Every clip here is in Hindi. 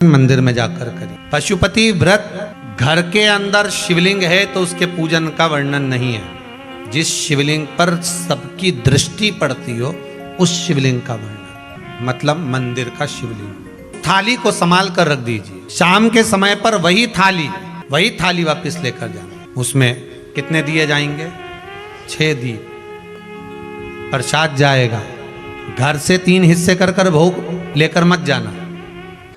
मंदिर में जाकर करें। पशुपति व्रत घर के अंदर शिवलिंग है तो उसके पूजन का वर्णन नहीं है। जिस शिवलिंग पर सबकी दृष्टि पड़ती हो उस शिवलिंग का वर्णन, मतलब मंदिर का शिवलिंग। थाली को संभाल कर रख दीजिए। शाम के समय पर वही थाली वापस लेकर जाना। उसमें कितने दिए जाएंगे? 6 दीप। प्रसाद जाएगा। घर से 3 हिस्से कर भोग लेकर मत जाना।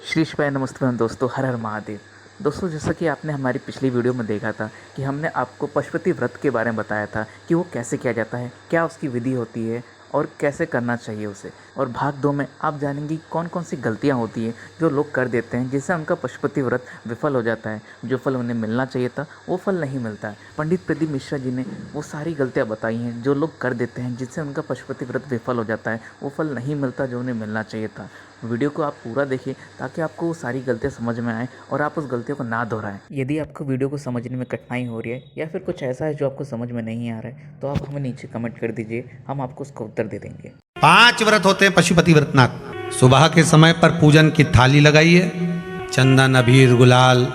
श्री शिवाय नमस्ते दोस्तों, हर हर महादेव। दोस्तों, जैसा कि आपने हमारी पिछली वीडियो में देखा था कि हमने आपको पशुपति व्रत के बारे में बताया था कि वो कैसे किया जाता है, क्या उसकी विधि होती है और कैसे करना चाहिए उसे। और भाग 2 में आप जानेंगे कौन कौन सी गलतियां होती हैं जो लोग कर देते हैं, जिससे उनका पशुपति व्रत विफल हो जाता है। जो फल उन्हें मिलना चाहिए था वो फल नहीं मिलता है। पंडित प्रदीप मिश्रा जी ने वो सारी गलतियां बताई हैं जो लोग कर देते हैं, जिससे उनका पशुपति व्रत विफल हो जाता है, वो फल नहीं मिलता जो उन्हें मिलना चाहिए था। वीडियो को आप पूरा देखिए ताकि आपको वो सारी गलतियाँ समझ में आए और आप उस गलतियों को ना दोहराएं। यदि आपको वीडियो को समझने में कठिनाई हो रही है या फिर कुछ ऐसा है जो आपको समझ में नहीं आ रहा है, तो आप हमें नीचे कमेंट कर दीजिए, हम आपको उसका उत्तर दे देंगे। 5 व्रत होते हैं पशुपति व्रतनाथ। सुबह के समय पर पूजन की थाली लगाइए। चंदन, अबीर, गुलाल,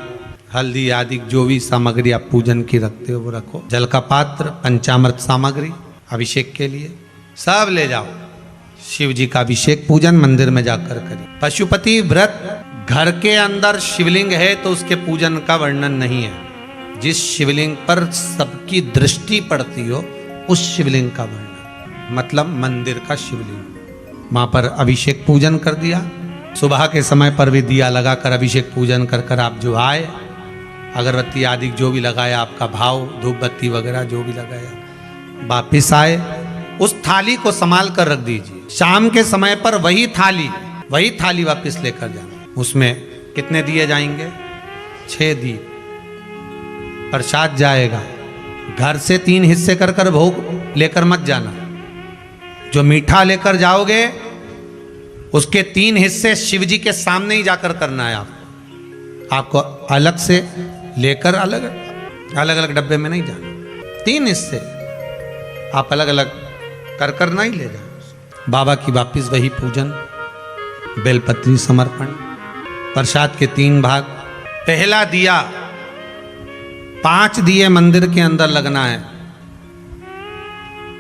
हल्दी आदि जो भी सामग्री आप पूजन की रखते हो वो रखो। जल का पात्र, पंचामृत सामग्री अभिषेक के लिए सब ले जाओ। शिव जी का अभिषेक पूजन मंदिर में जाकर करें। पशुपति व्रत घर के अंदर शिवलिंग है तो उसके पूजन का वर्णन नहीं है। जिस शिवलिंग पर सबकी दृष्टि पड़ती हो उस शिवलिंग का वर्णन, मतलब मंदिर का शिवलिंग। वहां पर अभिषेक पूजन कर दिया। सुबह के समय पर भी दिया लगाकर अभिषेक पूजन कर आप जो आए, अगरबत्ती आदि जो भी लगाया, आपका भाव, धूप बत्ती वगैरह जो भी लगाया, वापिस आए। उस थाली को संभाल कर रख दीजिए। शाम के समय पर वही थाली वापस लेकर जाना। उसमें कितने दिए जाएंगे? 6 दीप। प्रसाद जाएगा। घर से 3 हिस्से कर भोग लेकर मत जाना। जो मीठा लेकर जाओगे उसके 3 हिस्से शिव जी के सामने ही जाकर करना है। आपको अलग से लेकर अलग अलग डब्बे में नहीं जाना। 3 हिस्से आप अलग अलग कर नहीं ले जाओ। बाबा की वापिस वही पूजन, बेलपत्री समर्पण, प्रसाद के 3 भाग। पहला दिया 5 दिए मंदिर के अंदर लगना है।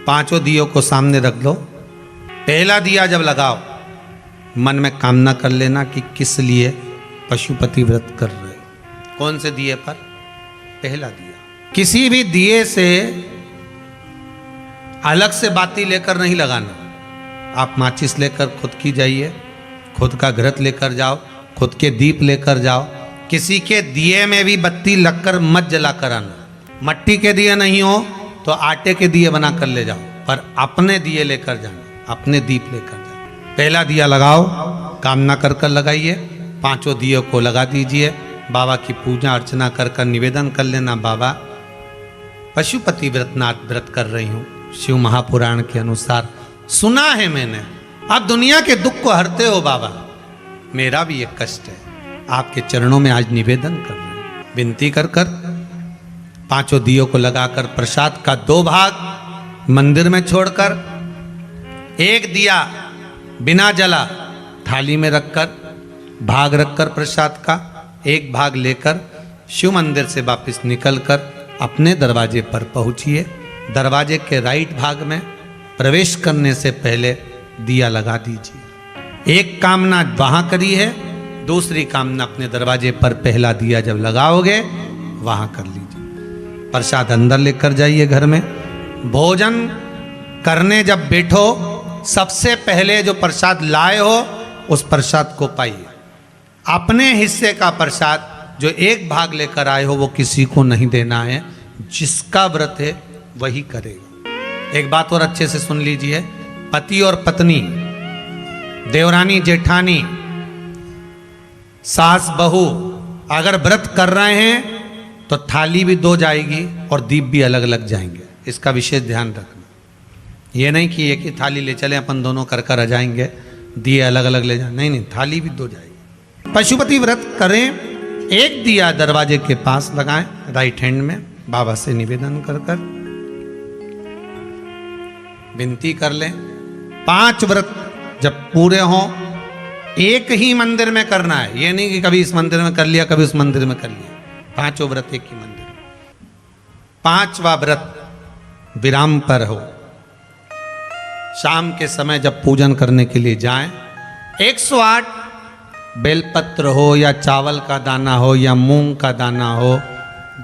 5 दियों को सामने रख लो। पहला दिया जब लगाओ, मन में कामना कर लेना कि किस लिए पशुपति व्रत कर रहे हो। कौन से दिए पर? पहला दिया। किसी भी दिए से अलग से बाती लेकर नहीं लगाना। आप माचिस लेकर खुद की जाइए, खुद का घृत लेकर जाओ, खुद के दीप लेकर जाओ। किसी के दिए में भी बत्ती लगकर मत जला कर आना। मट्टी के दिए नहीं हो तो आटे के दिए बना कर ले जाओ, पर अपने दिए लेकर जाना, अपने दीप लेकर जाओ। पहला दिया लगाओ, कामना कर लगाइए। 5 दियों को लगा दीजिए। बाबा की पूजा अर्चना कर निवेदन कर लेना, बाबा पशुपति व्रतनाथ व्रत कर रही हूँ। शिव महापुराण के अनुसार सुना है मैंने, अब दुनिया के दुख को हरते हो बाबा। मेरा भी एक कष्ट है, आपके चरणों में आज निवेदन कर रहे हैं। विनती कर 5 दियों को लगाकर प्रसाद का 2 भाग मंदिर में छोड़कर 1 दिया बिना जला थाली में रखकर, भाग रखकर प्रसाद का 1 भाग लेकर शिव मंदिर से वापस निकलकर अपने दरवाजे पर पहुंचिए। दरवाजे के राइट भाग में प्रवेश करने से पहले दिया लगा दीजिए। एक कामना वहां करी है, दूसरी कामना अपने दरवाजे पर पहला दिया जब लगाओगे वहां कर लीजिए। प्रसाद अंदर लेकर जाइए घर में। भोजन करने जब बैठो, सबसे पहले जो प्रसाद लाए हो उस प्रसाद को पाइए। अपने हिस्से का प्रसाद जो 1 भाग लेकर आए हो वो किसी को नहीं देना है। जिसका व्रत है वही करेगा। एक बात और अच्छे से सुन लीजिए। पति और पत्नी, देवरानी जेठानी, सास बहू अगर व्रत कर रहे हैं तो थाली भी 2 जाएगी और दीप भी अलग अलग जाएंगे। इसका विशेष ध्यान रखना। ये नहीं कि एक ही थाली ले चले अपन दोनों कर आ जाएंगे, दिए अलग अलग ले जाए। नहीं, थाली भी 2 जाएगी। पशुपति व्रत करें, 1 दिया दरवाजे के पास लगाएं राइट हैंड में। बाबा से निवेदन कर विनती कर लें। 5 व्रत जब पूरे हों एक ही मंदिर में करना है, ये नहीं कि कभी इस मंदिर में कर लिया कभी उस मंदिर में कर लिया। पांचों व्रत एक ही मंदिर। पांचवा व्रत विराम पर हो, शाम के समय जब पूजन करने के लिए जाएं, 108 बेलपत्र हो या चावल का दाना हो या मूंग का दाना हो,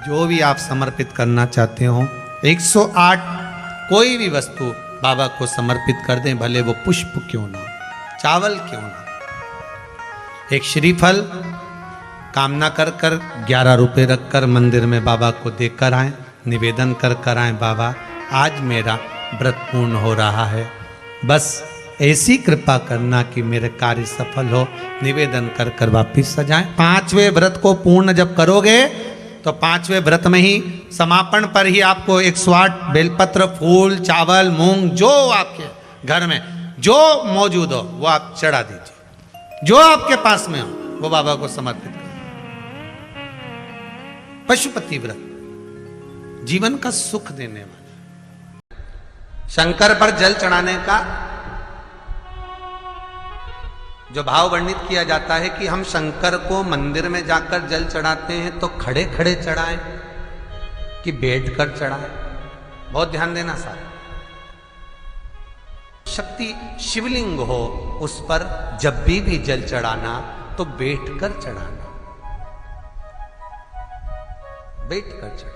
जो भी आप समर्पित करना चाहते हो, 108 कोई भी वस्तु बाबा को समर्पित कर दें, भले वो पुष्प क्यों ना, चावल क्यों ना। एक श्रीफल कामना कर 11 रुपए रखकर मंदिर में बाबा को देकर आए, निवेदन कर आए, बाबा आज मेरा व्रत पूर्ण हो रहा है, बस ऐसी कृपा करना कि मेरे कार्य सफल हो। निवेदन कर वापिस सजाएं। पांचवें व्रत को पूर्ण जब करोगे तो पांचवें व्रत में ही समापन पर ही आपको 108 बेलपत्र, फूल, चावल, मूंग जो आपके घर में जो मौजूद हो वो आप चढ़ा दीजिए, जो आपके पास में हो वो बाबा को समर्पित करो। पशुपति व्रत जीवन का सुख देने वाला। शंकर पर जल चढ़ाने का जो भाव वर्णित किया जाता है कि हम शंकर को मंदिर में जाकर जल चढ़ाते हैं तो खड़े खड़े चढ़ाएं कि बैठकर चढ़ाएं। बहुत ध्यान देना साहब। शक्ति शिवलिंग हो उस पर जब भी जल चढ़ाना तो बैठकर चढ़ाना, बैठकर चढ़ाना।